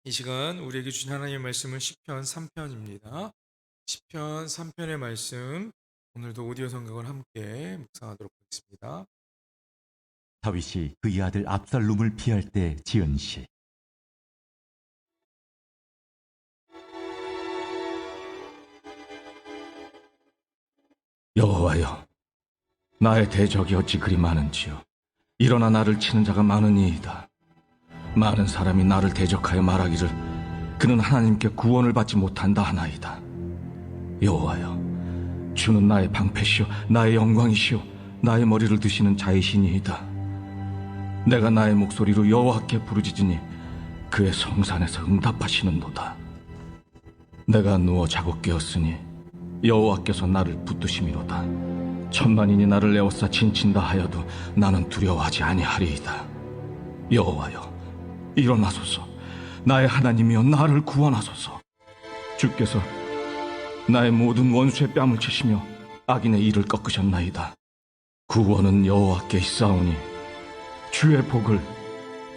이 시간 우리에게 주신 하나님의 말씀은 시편 3편입니다. 시편 3편의 말씀, 오늘도 오디오 성경을 함께 묵상하도록 하겠습니다. 다윗이 그의 아들 압살롬을 피할 때 지은 시. 여호와여, 나의 대적이 어찌 그리 많은지요. 일어나 나를 치는 자가 많으니이다. 많은 사람이 나를 대적하여 말하기를 그는 하나님께 구원을 받지 못한다 하나이다. 여호와여, 주는 나의 방패시오 나의 영광이시오 나의 머리를 드시는 자이시니이다. 내가 나의 목소리로 여호와께 부르짖으니 그의 성산에서 응답하시는도다. 내가 누워 자고 깨었으니 여호와께서 나를 붙드심이로다. 천만인이 나를 에워싸 진친다 하여도 나는 두려워하지 아니하리이다. 여호와여, 일어나소서. 나의 하나님이여, 나를 구원하소서. 주께서 나의 모든 원수의 뺨을 치시며 악인의 이를 꺾으셨나이다. 구원은 여호와께 있사오니 주의 복을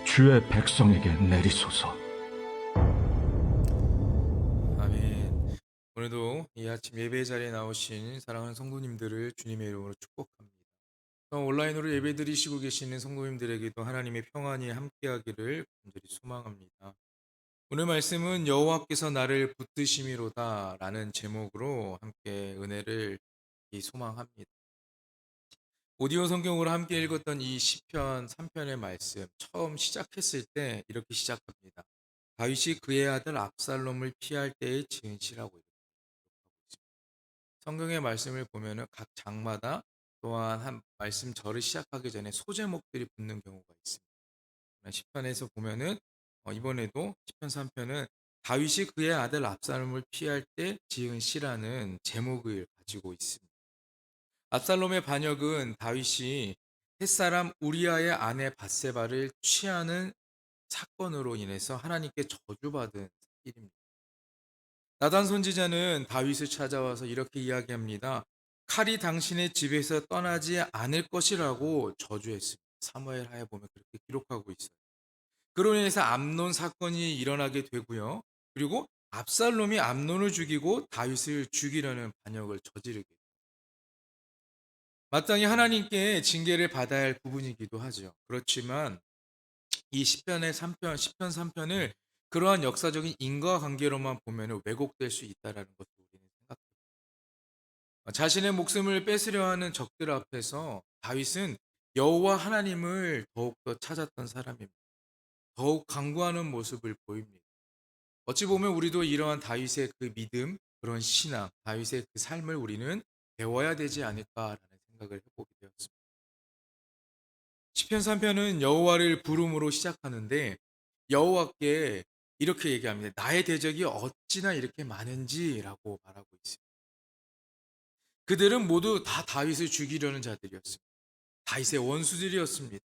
주의 백성에게 내리소서. 아멘. 오늘도 이 아침 예배 자리에 나오신 사랑하는 성도님들을 주님의 이름으로 축복합니다. 또 온라인으로 예배 드리시고 계시는 성도님들에게도 하나님의 평안이 함께하기를 간절히 소망합니다. 오늘 말씀은 여호와께서 나를 붙드심이로다 라는 제목으로 함께 은혜를 소망합니다. 오디오 성경으로 함께 읽었던 이 시편 3편의 말씀, 처음 시작했을 때 이렇게 시작합니다. 다윗이 그의 아들 압살롬을 피할 때에 지은 시라고 이렇게 기록하고 있습니다. 성경의 말씀을 보면은 각 장마다 또한 한 말씀 절을 시작하기 전에 소제목들이 붙는 경우가 있습니다. 시편에서 보면은 이번에도 시편 3편은 다윗이 그의 아들 압살롬을 피할 때 지은 시라는 제목을 가지고 있습니다. 압살롬의 반역은 다윗이 햇사람 우리아의 아내 밧세바를 취하는 사건으로 인해서 하나님께 저주받은 일입니다. 나단 선지자는 다윗을 찾아와서 이렇게 이야기합니다. 칼이 당신의 집에서 떠나지 않을 것이라고 저주했습니다. 사무엘하에 보면 그렇게 기록하고 있어요. 그로 인해서 암논 사건이 일어나게 되고요. 그리고 압살롬이 암논을 죽이고 다윗을 죽이려는 반역을 저지르게 됩니다. 마땅히 하나님께 징계를 받아야 할 부분이기도 하죠. 그렇지만 이 시편의 3편, 시편 3편을 그러한 역사적인 인과관계로만 보면 왜곡될 수 있다라는 것도 우리는 생각합니다. 자신의 목숨을 뺏으려 하는 적들 앞에서 다윗은 여호와 하나님을 더욱더 찾았던 사람입니다. 더욱 강구하는 모습을 보입니다. 어찌 보면 우리도 이러한 다윗의 그 믿음, 그런 신앙, 다윗의 그 삶을 우리는 배워야 되지 않을까라는 생각을 해보게 되었습니다. 시편 3편은 여호와를 부름으로 시작하는데 여호와께 이렇게 얘기합니다. 나의 대적이 어찌나 이렇게 많은지라고 말하고 있습니다. 그들은 모두 다 다윗을 죽이려는 자들이었습니다. 다윗의 원수들이었습니다.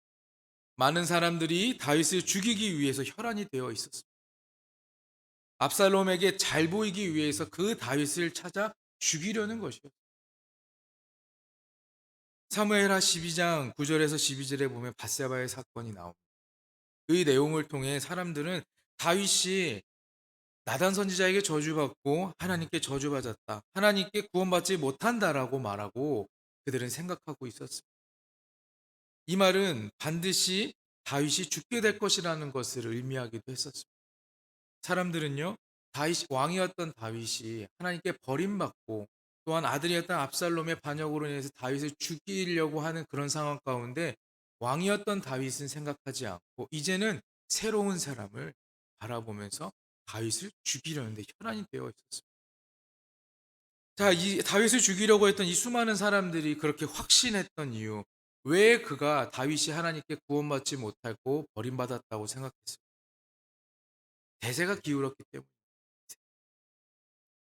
많은 사람들이 다윗을 죽이기 위해서 혈안이 되어 있었습니다. 압살롬에게 잘 보이기 위해서 그 다윗을 찾아 죽이려는 것이었습니다. 사무엘하 12장 9절에서 12절에 보면 밧세바의 사건이 나옵니다. 그 내용을 통해 사람들은 다윗이 나단 선지자에게 저주받고 하나님께 저주받았다. 하나님께 구원받지 못한다라고 말하고 그들은 생각하고 있었습니다. 이 말은 반드시 다윗이 죽게 될 것이라는 것을 의미하기도 했었습니다. 사람들은요, 다윗 왕이었던 다윗이 하나님께 버림받고 또한 아들이었던 압살롬의 반역으로 인해서 다윗을 죽이려고 하는 그런 상황 가운데 왕이었던 다윗은 생각하지 않고 이제는 새로운 사람을 바라보면서 다윗을 죽이려는데 혈안이 되어 있었습니다. 자, 이 다윗을 죽이려고 했던 이 수많은 사람들이 그렇게 확신했던 이유, 왜 그가 다윗이 하나님께 구원받지 못하고 버림받았다고 생각했을까? 대세가 기울었기 때문에.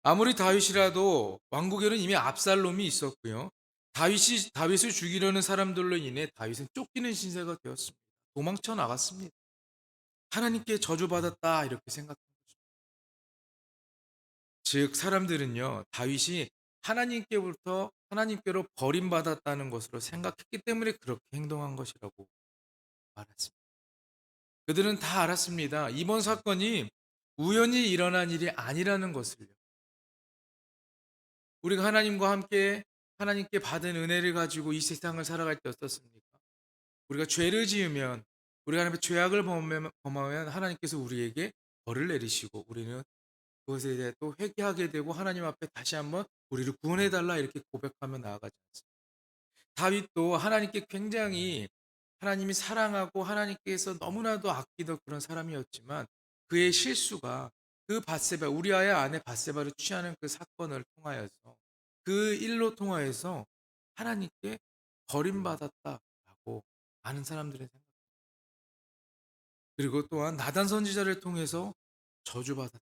아무리 다윗이라도 왕국에는 이미 압살롬이 있었고요. 다윗을 죽이려는 사람들로 인해 다윗은 쫓기는 신세가 되었습니다. 도망쳐 나갔습니다. 하나님께 저주받았다 이렇게 생각한 거죠. 즉 사람들은요, 다윗이 하나님께로 버림받았다는 것으로 생각했기 때문에 그렇게 행동한 것이라고 말했습니다. 그들은 다 알았습니다. 이번 사건이 우연히 일어난 일이 아니라는 것을요. 우리가 하나님과 함께 하나님께 받은 은혜를 가지고 이 세상을 살아갈 때 어떻습니까? 우리가 죄를 지으면 우리가 하나님의 죄악을 범하면 하나님께서 우리에게 벌을 내리시고 우리는 그것에 대해 또 회개하게 되고 하나님 앞에 다시 한번 우리를 구원해 달라 이렇게 고백하며 나아가지 않습니까? 다윗도 하나님께 굉장히 하나님이 사랑하고 하나님께서 너무나도 아끼던 그런 사람이었지만 그의 실수가 그 바세바 우리아의 아내 바세바를 취하는 그 사건을 통하여서 그 일로 통하여서 하나님께 버림받았다라고 많은 사람들의 생각. 그리고 또한 나단 선지자를 통해서 저주받았다.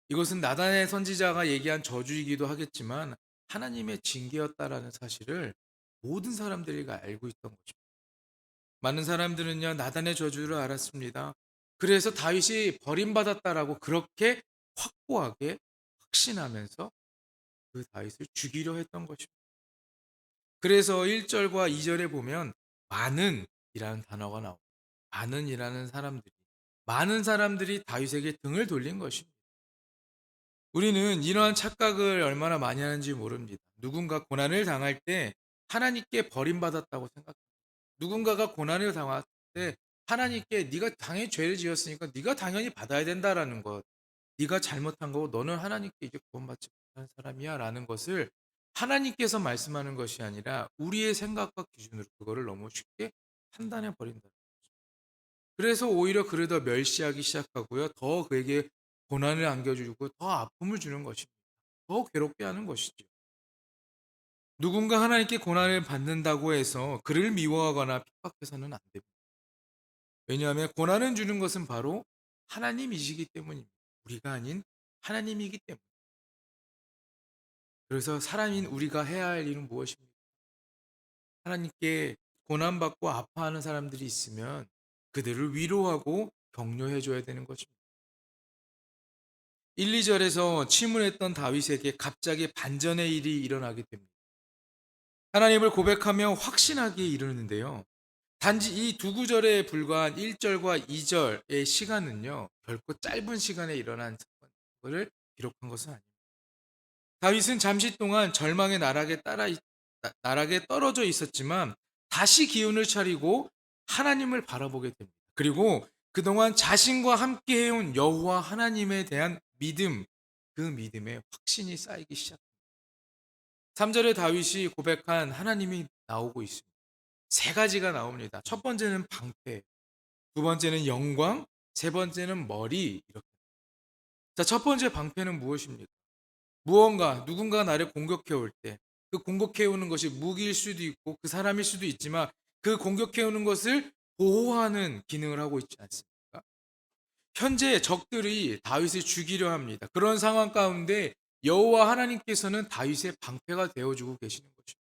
이것은 나단의 선지자가 얘기한 저주이기도 하겠지만 하나님의 징계였다라는 사실을 모든 사람들이 알고 있던 것입니다. 많은 사람들은요 나단의 저주를 알았습니다. 그래서 다윗이 버림받았다라고 그렇게 확고하게 확신하면서 그 다윗을 죽이려 했던 것입니다. 그래서 1절과 2절에 보면 많은이라는 단어가 나옵니다. 많은 사람들이 다윗에게 등을 돌린 것입니다. 우리는 이러한 착각을 얼마나 많이 하는지 모릅니다. 누군가 고난을 당할 때 하나님께 버림받았다고 생각합니다. 누군가가 고난을 당할 때 하나님께 네가 당연히 죄를 지었으니까 네가 당연히 받아야 된다라는 것. 네가 잘못한 거고 너는 하나님께 이제 구원받지 못한 사람이야 라는 것을 하나님께서 말씀하는 것이 아니라 우리의 생각과 기준으로 그거를 너무 쉽게 판단해 버린다. 그래서 오히려 그를 더 멸시하기 시작하고요. 더 그에게 고난을 안겨주고 더 아픔을 주는 것입니다. 더 괴롭게 하는 것이죠. 누군가 하나님께 고난을 받는다고 해서 그를 미워하거나 핍박해서는 안 됩니다. 왜냐하면 고난을 주는 것은 바로 하나님이시기 때문입니다. 우리가 아닌 하나님이기 때문에. 그래서 사람인 우리가 해야 할 일은 무엇입니까? 하나님께 고난받고 아파하는 사람들이 있으면 그들을 위로하고 격려해 줘야 되는 것입니다. 1, 2절에서 침울했던 다윗에게 갑자기 반전의 일이 일어나게 됩니다. 하나님을 고백하며 확신하기에 이르는데요. 단지 이 두 구절에 불과한 1절과 2절의 시간은요. 결코 짧은 시간에 일어난 사건을 기록한 것은 아닙니다. 다윗은 잠시 동안 절망의 나락에 떨어져 있었지만 다시 기운을 차리고 하나님을 바라보게 됩니다. 그리고 그동안 자신과 함께 해온 여호와 하나님에 대한 믿음, 그 믿음에 확신이 쌓이기 시작합니다. 3절에 다윗이 고백한 하나님이 나오고 있습니다. 세 가지가 나옵니다. 첫 번째는 방패, 두 번째는 영광, 세 번째는 머리. 이렇게. 자, 첫 번째 방패는 무엇입니까? 누군가 나를 공격해 올 때, 그 공격해 오는 것이 무기일 수도 있고 그 사람일 수도 있지만 그 공격해 오는 것을 보호하는 기능을 하고 있지 않습니까? 현재 적들이 다윗을 죽이려 합니다. 그런 상황 가운데 여호와 하나님께서는 다윗의 방패가 되어주고 계시는 것입니다.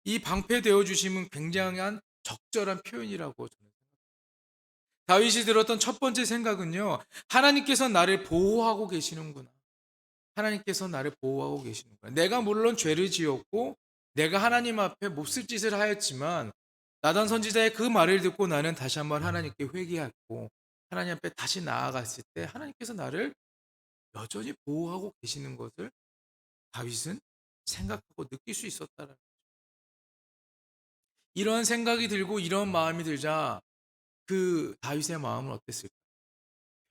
이 방패 되어주심은 굉장한 적절한 표현이라고 저는 생각합니다. 다윗이 들었던 첫 번째 생각은요. 하나님께서 나를 보호하고 계시는구나. 하나님께서 나를 보호하고 계시는구나. 내가 물론 죄를 지었고 내가 하나님 앞에 몹쓸 짓을 하였지만 나단 선지자의 그 말을 듣고 나는 다시 한번 하나님께 회개했고 하나님 앞에 다시 나아갔을 때 하나님께서 나를 여전히 보호하고 계시는 것을 다윗은 생각하고 느낄 수 있었다라는 이런 생각이 들고 이런 마음이 들자 그 다윗의 마음은 어땠을까?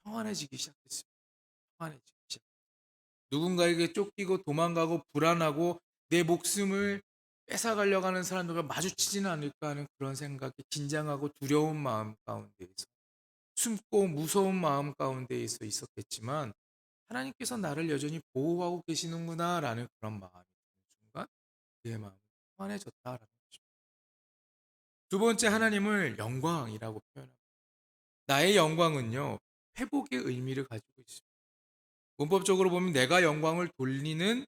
평안해지기 시작했습니다. 평안해지기 시작. 누군가에게 쫓기고 도망가고 불안하고 내 목숨을 뺏어가려고 하는 사람들과 마주치지는 않을까 하는 그런 생각이 긴장하고 두려운 마음 가운데에서 숨고 무서운 마음 가운데에서 있었겠지만 하나님께서 나를 여전히 보호하고 계시는구나라는 그런 마음이 드는 순간 그의 마음이 평안해졌다라는 거죠. 두 번째 하나님을 영광이라고 표현합니다. 나의 영광은요 회복의 의미를 가지고 있습니다. 문법적으로 보면 내가 영광을 돌리는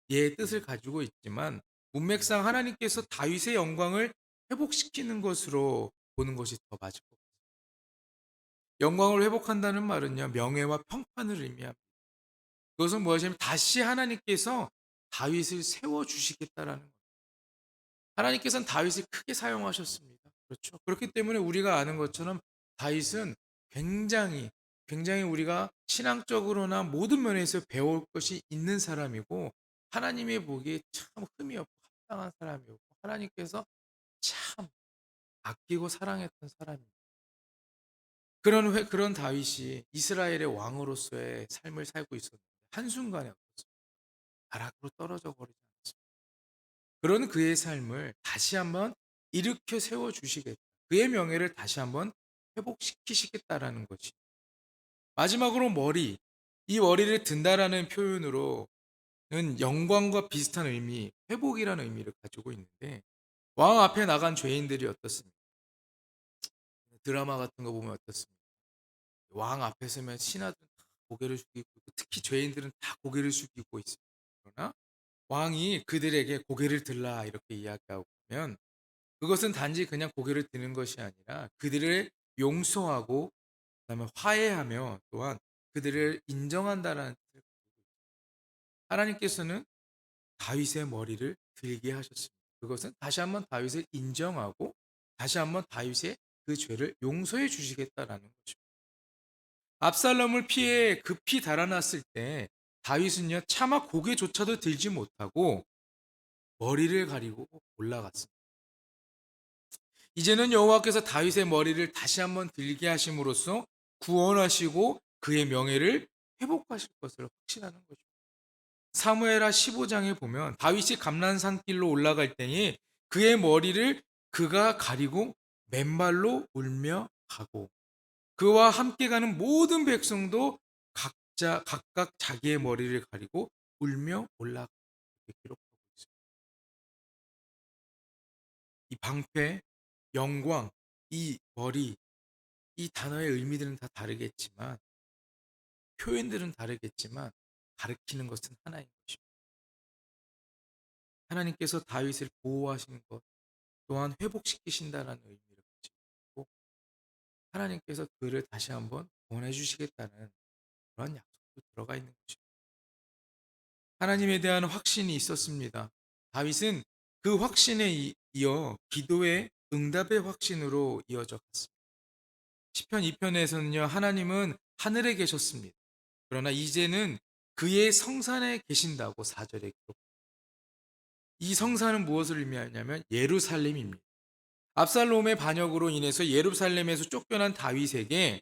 예의 뜻을 가지고 있지만 문맥상 하나님께서 다윗의 영광을 회복시키는 것으로 보는 것이 더 맞을 것 같아요. 영광을 회복한다는 말은요 명예와 평판을 의미합니다. 그것은 무엇이냐면 다시 하나님께서 다윗을 세워 주시겠다라는 것. 하나님께서는 다윗을 크게 사용하셨습니다. 그렇죠. 그렇기 때문에 우리가 아는 것처럼 다윗은 굉장히 우리가 신앙적으로나 모든 면에서 배울 것이 있는 사람이고 하나님의 보기에 참 흠이 없고 합당한 사람이었고 하나님께서 참 아끼고 사랑했던 사람입니다. 그런 다윗이 이스라엘의 왕으로서의 삶을 살고 있었는데 한순간에 어떻습니까? 나락으로 떨어져 버리지 않았습니다. 그런 그의 삶을 다시 한번 일으켜 세워 주시겠다. 그의 명예를 다시 한번 회복시키시겠다라는 것이. 마지막으로 이 머리를 든다라는 표현으로는 영광과 비슷한 의미, 회복이라는 의미를 가지고 있는데 왕 앞에 나간 죄인들이 어떻습니까? 드라마 같은 거 보면 어떻습니까? 왕 앞에 서면 신하들은 다 고개를 숙이고 특히 죄인들은 다 고개를 숙이고 있습니다. 그러나 왕이 그들에게 고개를 들라 이렇게 이야기하고 면 그것은 단지 그냥 고개를 드는 것이 아니라 그들을 용서하고 그다음에 화해하며 또한 그들을 인정한다라는 뜻을 가지고 있습니다. 하나님께서는 다윗의 머리를 들게 하셨습니다. 그것은 다시 한번 다윗을 인정하고 다시 한번 다윗의 그 죄를 용서해 주시겠다라는 것입니다. 압살롬을 피해 급히 달아났을 때 다윗은요 차마 고개조차도 들지 못하고 머리를 가리고 올라갔습니다. 이제는 여호와께서 다윗의 머리를 다시 한번 들게 하심으로써 구원하시고 그의 명예를 회복하실 것을 확신하는 거죠. 사무엘하 15장에 보면 다윗이 감난산 길로 올라갈 때에 그의 머리를 그가 가리고 맨발로 울며 가고 그와 함께 가는 모든 백성도 각각 자기의 머리를 가리고 울며 올라가 이렇게 기록하고 있습니다. 이 방패, 영광, 이 머리, 이 단어의 의미들은 다 다르겠지만 표현들은 다르겠지만 가리키는 것은 하나인 것입니다. 하나님께서 다윗을 보호하신 것 또한 회복시키신다라는 의미를 가지고 있고 하나님께서 그를 다시 한번 구원해 주시겠다는 그런 약속도 들어가 있는 것입니다. 하나님에 대한 확신이 있었습니다. 다윗은 그 확신에 이어 기도의 응답의 확신으로 이어져 갔습니다. 시편 2편에서는요. 하나님은 하늘에 계셨습니다. 그러나 이제는 그의 성산에 계신다고 4절에 기록. 이 성산은 무엇을 의미하냐면 예루살렘입니다. 압살롬의 반역으로 인해서 예루살렘에서 쫓겨난 다윗에게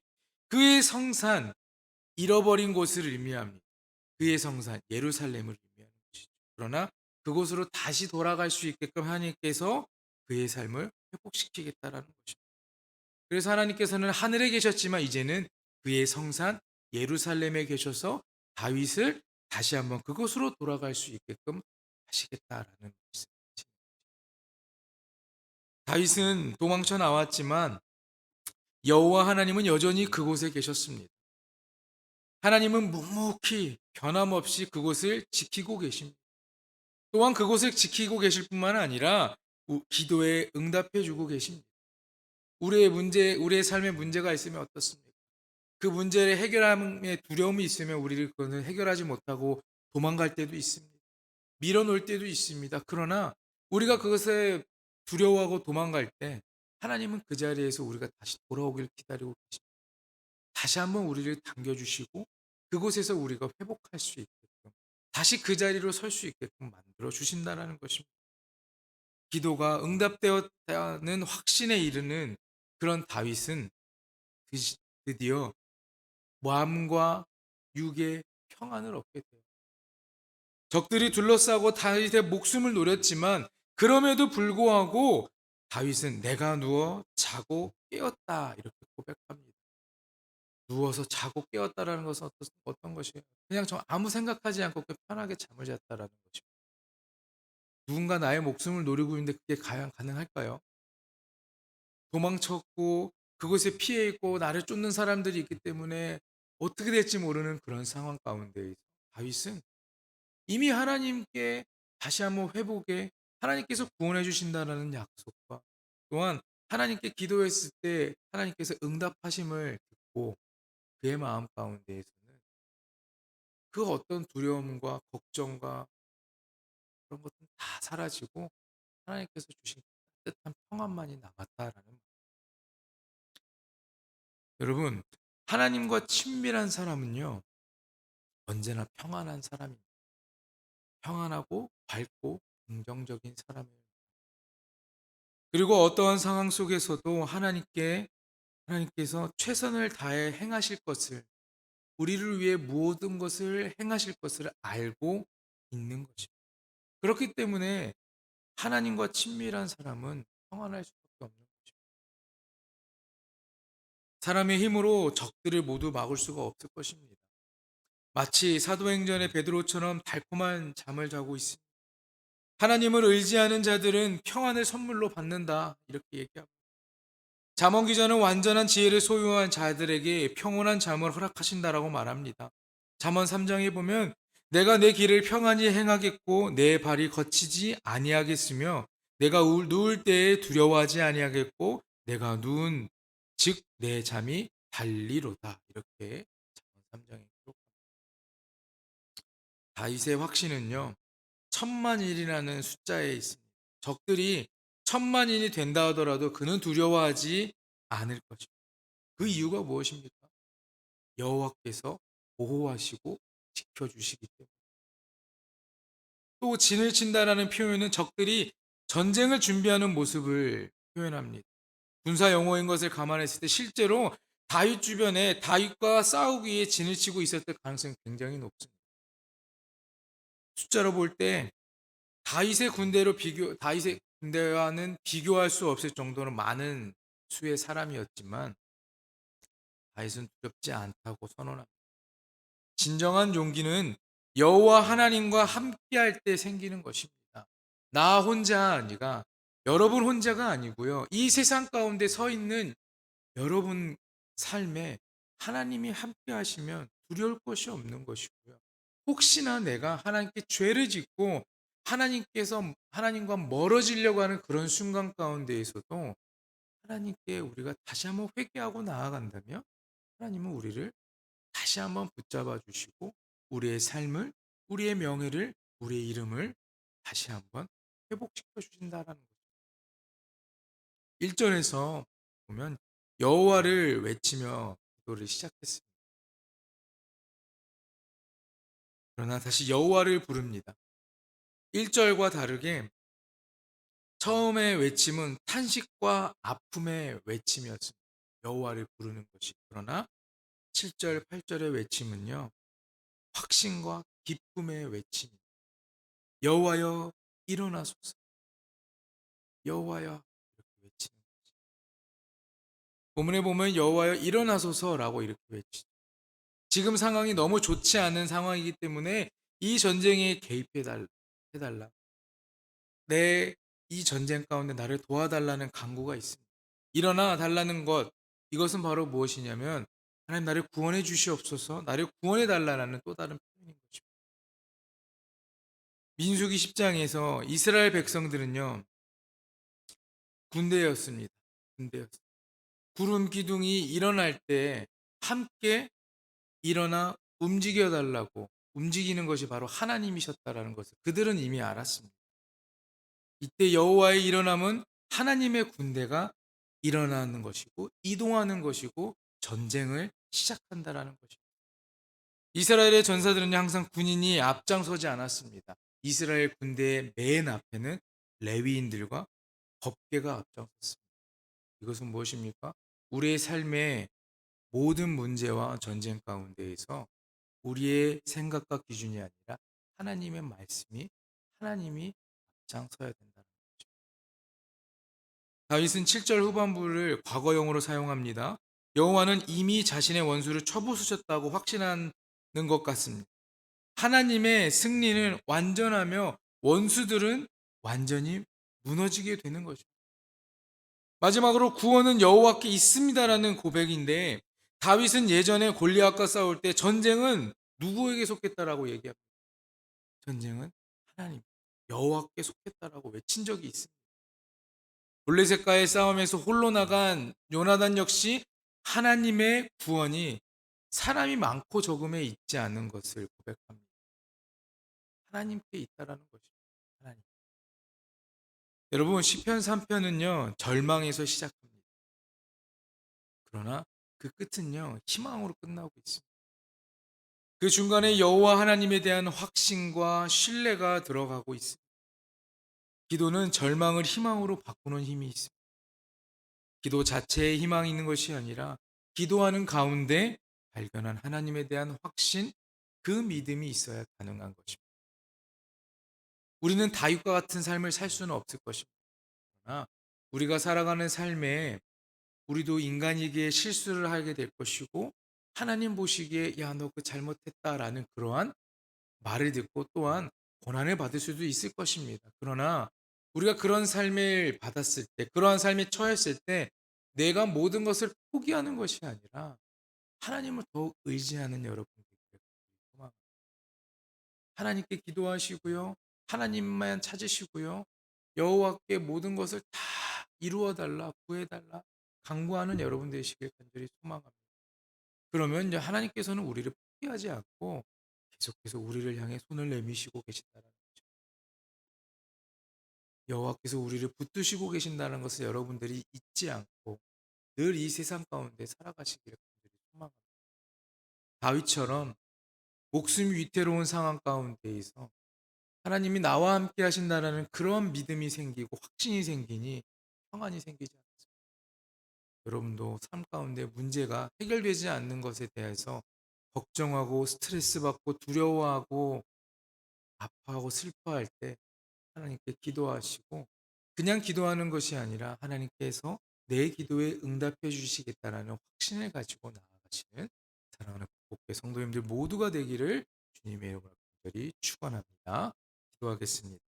그의 성산, 잃어버린 곳을 의미합니다. 그의 성산, 예루살렘을 의미하는 것이죠. 그러나 그곳으로 다시 돌아갈 수 있게끔 하나님께서 그의 삶을 회복시키겠다라는 것입니다. 그래서 하나님께서는 하늘에 계셨지만 이제는 그의 성산 예루살렘에 계셔서 다윗을 다시 한번 그곳으로 돌아갈 수 있게끔 하시겠다라는 말씀. 다윗은 도망쳐 나왔지만 여호와 하나님은 여전히 그곳에 계셨습니다. 하나님은 묵묵히 변함없이 그곳을 지키고 계십니다. 또한 그곳을 지키고 계실 뿐만 아니라 기도에 응답해 주고 계십니다. 우리의 삶에 문제가 있으면 어떻습니까? 그 문제를 해결함에 두려움이 있으면 우리를 그거는 해결하지 못하고 도망갈 때도 있습니다. 밀어놓을 때도 있습니다. 그러나 우리가 그것에 두려워하고 도망갈 때 하나님은 그 자리에서 우리가 다시 돌아오기를 기다리고 계십니다. 다시 한번 우리를 당겨주시고 그곳에서 우리가 회복할 수 있게끔 다시 그 자리로 설 수 있게끔 만들어 주신다는 것입니다. 기도가 응답되었다는 확신에 이르는 그런 다윗은 드디어 마음과 육의 평안을 얻게 돼요. 적들이 둘러싸고 다윗의 목숨을 노렸지만 그럼에도 불구하고 다윗은 내가 누워 자고 깨었다 이렇게 고백합니다. 누워서 자고 깨었다라는 것은 어떤 것이에요? 그냥 저 아무 생각하지 않고 그렇게 편하게 잠을 잤다라는 것입니다. 누군가 나의 목숨을 노리고 있는데 그게 과연 가능할까요? 도망쳤고 그곳에 피해 있고 나를 쫓는 사람들이 있기 때문에 어떻게 될지 모르는 그런 상황 가운데 다윗은 이미 하나님께 다시 한번 회복에 하나님께서 구원해 주신다는 약속과 또한 하나님께 기도했을 때 하나님께서 응답하심을 듣고 그의 마음 가운데에서는 그 어떤 두려움과 걱정과 그런 것들은 다 사라지고 하나님께서 주신 따뜻한 평안만이 남았다라는 여러분, 하나님과 친밀한 사람은요, 언제나 평안한 사람입니다. 평안하고 밝고 긍정적인 사람이에요. 그리고 어떠한 상황 속에서도 하나님께서 최선을 다해 행하실 것을, 우리를 위해 모든 것을 행하실 것을 알고 있는 것입니다. 그렇기 때문에 하나님과 친밀한 사람은 평안할 수밖에 없는 것입니다. 사람의 힘으로 적들을 모두 막을 수가 없을 것입니다. 마치 사도행전의 베드로처럼 달콤한 잠을 자고 있습니다. 하나님을 의지하는 자들은 평안을 선물로 받는다, 이렇게 얘기합니다. 잠언 기자는 완전한 지혜를 소유한 자들에게 평온한 잠을 허락하신다라고 말합니다. 잠언 3장에 보면 내가 내 길을 평안히 행하겠고 내 발이 거치지 아니하겠으며 내가 누울 때에 두려워하지 아니하겠고 내가 누운 즉 내 잠이 달리로다, 이렇게 잠언 3장에 기록합니다. 다윗의 확신은요, 천만일이라는 숫자에 있습니다. 적들이 천만인이 된다 하더라도 그는 두려워하지 않을 것입니다. 그 이유가 무엇입니까? 여호와께서 보호하시고 지켜주시기 때문에. 또 진을 친다라는 표현은 적들이 전쟁을 준비하는 모습을 표현합니다. 군사 용어인 것을 감안했을 때 실제로 다윗 주변에 다윗과 싸우기 위해 진을 치고 있었을 가능성이 굉장히 높습니다. 숫자로 볼 때 다윗의 군대와는 비교할 수 없을 정도로 많은 수의 사람이었지만 다윗은 두렵지 않다고 선언합니다. 진정한 용기는 여호와 하나님과 함께할 때 생기는 것입니다. 나 혼자 아니라 여러분 혼자가 아니고요. 이 세상 가운데 서 있는 여러분 삶에 하나님이 함께 하시면 두려울 것이 없는 것이고요. 혹시나 내가 하나님께 죄를 짓고 하나님과 멀어지려고 하는 그런 순간 가운데에서도 하나님께 우리가 다시 한번 회개하고 나아간다면 하나님은 우리를 다시 한번 붙잡아 주시고 우리의 삶을, 우리의 명예를, 우리의 이름을 다시 한번 회복시켜 주신다라는 거죠. 1절에서 보면 여호와를 외치며 기도를 시작했습니다. 그러나 다시 여호와를 부릅니다. 1절과 다르게 처음의 외침은 탄식과 아픔의 외침이었습니다. 여호와를 부르는 것이. 그러나 7절, 8절의 외침은요, 확신과 기쁨의 외침입니다. 여호와여 일어나소서. 여호와여, 이렇게 외치는 거죠. 본문에 보면 여호와여 일어나소서라고 이렇게 외치죠. 지금 상황이 너무 좋지 않은 상황이기 때문에 이 전쟁에 해달라. 이 전쟁 가운데 나를 도와달라는 간구가 있습니다. 일어나 달라는 것, 이것은 바로 무엇이냐면 하나님 나를 구원해 주시옵소서, 나를 구원해 달라는 또 다른 표현인 것입니다. 민수기 10장에서 이스라엘 백성들은요, 군대였습니다. 군대였습니다. 구름 기둥이 일어날 때 함께 일어나 움직여 달라고, 움직이는 것이 바로 하나님이셨다라는 것을 그들은 이미 알았습니다. 이때 여호와의 일어남은 하나님의 군대가 일어나는 것이고 이동하는 것이고 전쟁을 시작한다라는 것입니다. 이스라엘의 전사들은 항상 군인이 앞장서지 않았습니다. 이스라엘 군대의 맨 앞에는 레위인들과 법궤가 앞장섰습니다. 이것은 무엇입니까? 우리의 삶의 모든 문제와 전쟁 가운데에서 우리의 생각과 기준이 아니라 하나님의 말씀이, 하나님이 앞장서야 된다는 거죠. 다윗은 7절 후반부를 과거형으로 사용합니다. 여호와는 이미 자신의 원수를 쳐부수셨다고 확신하는 것 같습니다. 하나님의 승리는 완전하며 원수들은 완전히 무너지게 되는 거죠. 마지막으로 구원은 여호와께 있습니다라는 고백인데 다윗은 예전에 골리앗과 싸울 때 전쟁은 누구에게 속했다라고 얘기합니다. 전쟁은 하나님, 여호와께 속했다라고 외친 적이 있습니다. 블레셋과의 싸움에서 홀로 나간 요나단 역시 하나님의 구원이 사람이 많고 적음에 있지 않은 것을 고백합니다. 하나님께 있다라는 것입니다. 하나님. 여러분, 시편 3편은요 절망에서 시작합니다. 그러나 그 끝은요, 희망으로 끝나고 있습니다. 그 중간에 여호와 하나님에 대한 확신과 신뢰가 들어가고 있습니다. 기도는 절망을 희망으로 바꾸는 힘이 있습니다. 기도 자체에 희망이 있는 것이 아니라 기도하는 가운데 발견한 하나님에 대한 확신, 그 믿음이 있어야 가능한 것입니다. 우리는 다윗과 같은 삶을 살 수는 없을 것입니다. 그러나 우리가 살아가는 삶에 우리도 인간이기에 실수를 하게 될 것이고, 하나님 보시기에 야, 너 그 잘못했다라는 그러한 말을 듣고 또한 고난을 받을 수도 있을 것입니다. 그러나 우리가 그런 삶을 받았을 때, 그러한 삶에 처했을 때 내가 모든 것을 포기하는 것이 아니라 하나님을 더욱 의지하는 여러분들이 되기를 소망합니다. 하나님께 기도하시고요, 하나님만 찾으시고요, 여호와께 모든 것을 다 이루어 달라, 구해 달라 간구하는 여러분 되시길 간절히 소망합니다. 그러면 이제 하나님께서는 우리를 포기하지 않고 계속해서 우리를 향해 손을 내미시고 계신다는 거죠. 여호와께서 우리를 붙드시고 계신다는 것을 여러분들이 잊지 않고 늘 이 세상 가운데 살아가시기를 간절히 소망합니다. 다윗처럼 목숨이 위태로운 상황 가운데에서 하나님이 나와 함께 하신다라는 그런 믿음이 생기고 확신이 생기니 평안이 생기지 않습니다. 여러분도 삶 가운데 문제가 해결되지 않는 것에 대해서 걱정하고 스트레스 받고 두려워하고 아파하고 슬퍼할 때 하나님께 기도하시고, 그냥 기도하는 것이 아니라 하나님께서 내 기도에 응답해 주시겠다라는 확신을 가지고 나아가시는 사랑하는 복의 성도님들 모두가 되기를 주님의 이름으로 간절히 축원합니다. 기도하겠습니다.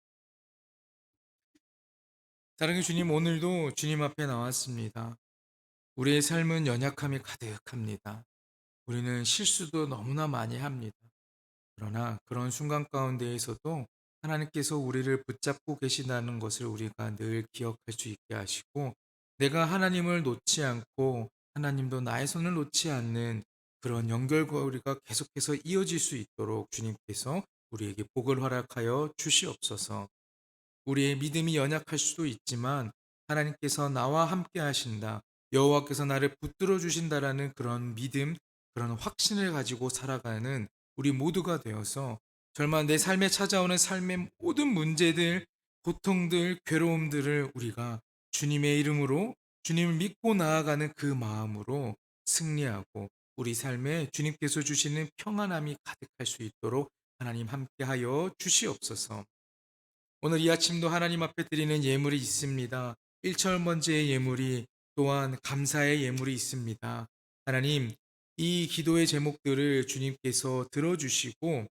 사랑의 주님, 오늘도 주님 앞에 나왔습니다. 우리의 삶은 연약함이 가득합니다. 우리는 실수도 너무나 많이 합니다. 그러나 그런 순간 가운데에서도 하나님께서 우리를 붙잡고 계신다는 것을 우리가 늘 기억할 수 있게 하시고, 내가 하나님을 놓지 않고 하나님도 나의 손을 놓지 않는 그런 연결고리가 계속해서 이어질 수 있도록 주님께서 우리에게 복을 허락하여 주시옵소서. 우리의 믿음이 연약할 수도 있지만 하나님께서 나와 함께 하신다, 여호와께서 나를 붙들어 주신다라는 그런 믿음, 그런 확신을 가지고 살아가는 우리 모두가 되어서 정말 내 삶에 찾아오는 삶의 모든 문제들, 고통들, 괴로움들을 우리가 주님의 이름으로, 주님을 믿고 나아가는 그 마음으로 승리하고 우리 삶에 주님께서 주시는 평안함이 가득할 수 있도록 하나님 함께하여 주시옵소서. 오늘 이 아침도 하나님 앞에 드리는 예물이 있습니다. 1천 번째의 예물이, 또한 감사의 예물이 있습니다. 하나님, 이 기도의 제목들을 주님께서 들어주시고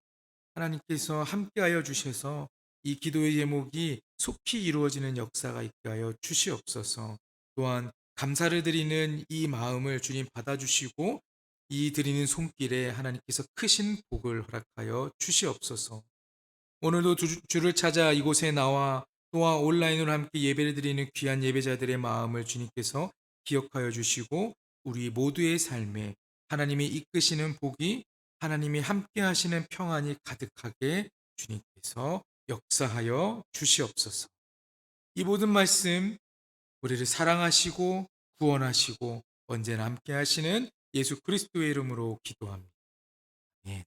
하나님께서 함께하여 주셔서 이 기도의 제목이 속히 이루어지는 역사가 있게 하여 주시옵소서. 또한 감사를 드리는 이 마음을 주님 받아주시고 이 드리는 손길에 하나님께서 크신 복을 허락하여 주시옵소서. 오늘도 주를 찾아 이곳에 나와 또한 온라인으로 함께 예배를 드리는 귀한 예배자들의 마음을 주님께서 기억하여 주시고 우리 모두의 삶에 하나님이 이끄시는 복이, 하나님이 함께 하시는 평안이 가득하게 주님께서 역사하여 주시옵소서. 이 모든 말씀 우리를 사랑하시고 구원하시고 언제나 함께 하시는 예수 그리스도의 이름으로 기도합니다. 예.